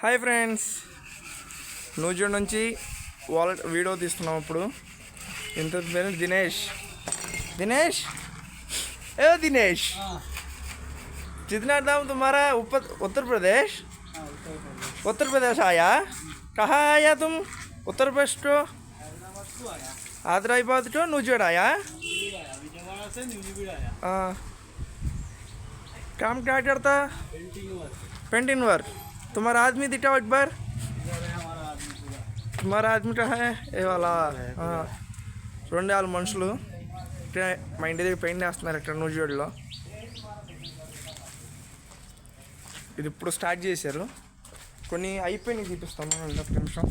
Hi friends, Nuzvid నుంచి wallet video తీస్తున్నాం. ఇప్పుడు ఇంత పేరు దినేష్. दिनेश ए दिनेश, जितना दाम तुम्हारा उत्तर प्रदेश आया. कहाँ आया तुम? उत्तर प्रदेश तो हैदराबाद तो नूजिवीड आया. काम क्या करता? Painting work. तुम्हारा आदमी दिखाओ एक बार. तुम्हारा आदमी का है ये वाला. చూడండి వాళ్ళ మనుషులు మా ఇంటి దగ్గర పెయింట్ వేస్తున్నారు ఇక్కడ నూజివీడులో. ఇది ఇప్పుడు స్టార్ట్ చేశారు, కొన్ని అయిపోయినాయి చూపిస్తాము. ఒక నిమిషం.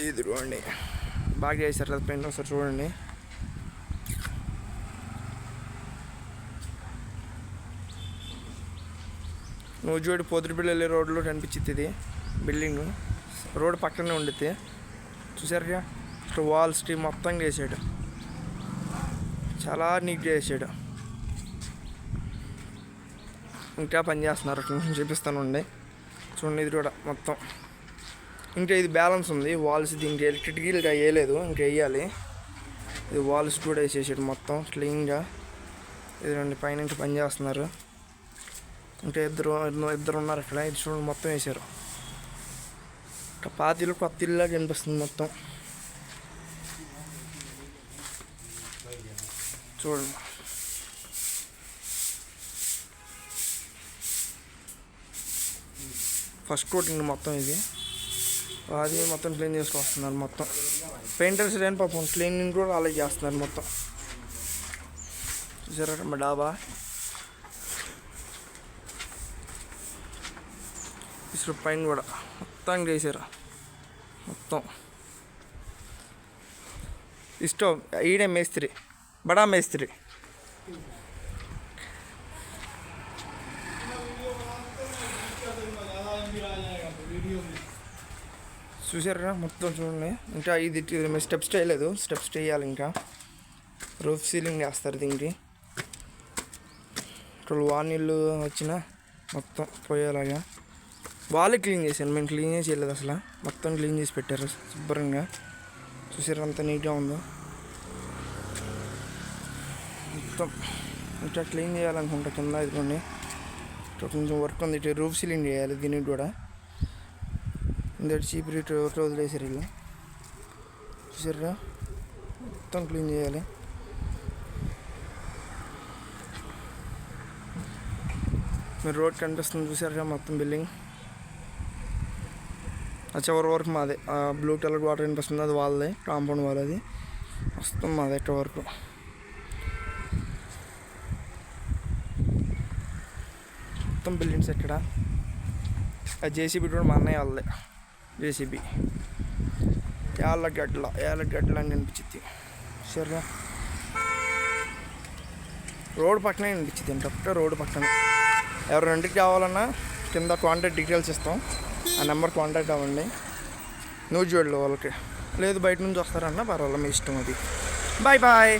ఇది చూడండి బాగా చేశారు కదా పెయింట్. ఒకసారి చూడండి. నూజివీడు పొద్దుటిపల్లి వెళ్ళే రోడ్లో కనిపించింది ఇది బిల్డింగ్. రోడ్ పక్కనే ఉండిద్ది. చూసారుగా ఇక్కడ వాల్ స్ట్రీమ్ మొత్తం చేసాడు, చాలా నీట్గా చేసాడు. ఇంకా పని చేస్తున్నారు, చూపిస్తాను ఉండి. చూడండి ఇది కూడా మొత్తం. ఇంకా ఇది బ్యాలెన్స్ ఉంది వాల్స్. దీనికి కిటికీలు వేయలేదు, ఇంకా వేయాలి. ఇది వాల్స్ కూడా వేసేసాడు మొత్తం క్లీన్గా. ఇది రెండు పైన ఇంకా పని చేస్తున్నారు. ఇంకా ఇద్దరు ఉన్నారు ఇక్కడ. ఇది చూడండి మొత్తం వేసారు. ఇంకా పాత ఇల్లు కొత్త ఇల్లులా కనిపిస్తుంది మొత్తం. చూడండి ఫస్ట్ కోటింగ్ మొత్తం. ఇది అది మొత్తం క్లీన్ చేసుకొస్తున్నారు మొత్తం. పెయింటర్స్ లేని పాపం క్లీనింగ్ కూడా అలాగే చేస్తున్నారు మొత్తం. చూసారా మా డాబా. ఇసురు పైన కూడా మొత్తం చేశారు మొత్తం. ఇష్టం ఈడే మేస్త్రి, బడా మేస్త్రి. చూసారా మొత్తం చూడండి. ఇంకా ఇది స్టెప్స్ వేయలేదు, స్టెప్స్ వేయాలి. ఇంకా రూఫ్ సీలింగ్ వేస్తారు దీనికి. ఇక్కడ వానీళ్ళు వచ్చిన మొత్తం పోయేలాగా వాళ్ళే క్లీన్ చేశాను. మేము క్లీన్ చేసి వెళ్ళలేదు అసలు. మొత్తం క్లీన్ చేసి పెట్టారు శుభ్రంగా. చూసారు అంత నీట్గా ఉందో మొత్తం. ఇంకా క్లీన్ చేయాలనుకుంటా కింద. ఇదిగోండి కొంచెం వర్క్ ఉంది. ఇటు రూఫ్ సీలింగ్ చేయాలి దీనికి కూడా. ఇందటి చీప్ రేట్ వదిలేసారు వీళ్ళు. చూసారా మొత్తం క్లీన్ చేయాలి. మీరు రోడ్ కనిపిస్తుంది చూసారుగా మొత్తం బిల్డింగ్. ఆ చివరి వరకు మాదే. బ్లూ కలర్ వాటర్ కనిపిస్తుంది అది వాళ్ళదే, కాంపౌండ్ వాళ్ళది. వస్తుంది మాదే ఇక్కడ వరకు. మొత్తం బిల్డింగ్స్ ఎక్కడ. ఆ జేసీబీ కూడా మా అన్నయ్య వాళ్ళదే. జేసీబీ యాళ్ళగడ్డల అని అనిపించింది. సరే రోడ్ పక్కనే అనిపించింది. అంటే రోడ్డు పక్కన ఎవరు ఇంటికి కావాలన్నా కింద కాంటాక్ట్ డీటెయిల్స్ ఇస్తాం. ఆ నెంబర్ కాంటాక్ట్ అవ్వండి. నూజివీడులో వాళ్ళకి. లేదు బయట నుంచి వస్తారన్నా పర్వాలేదు, మీ ఇష్టం అది. Bye bye.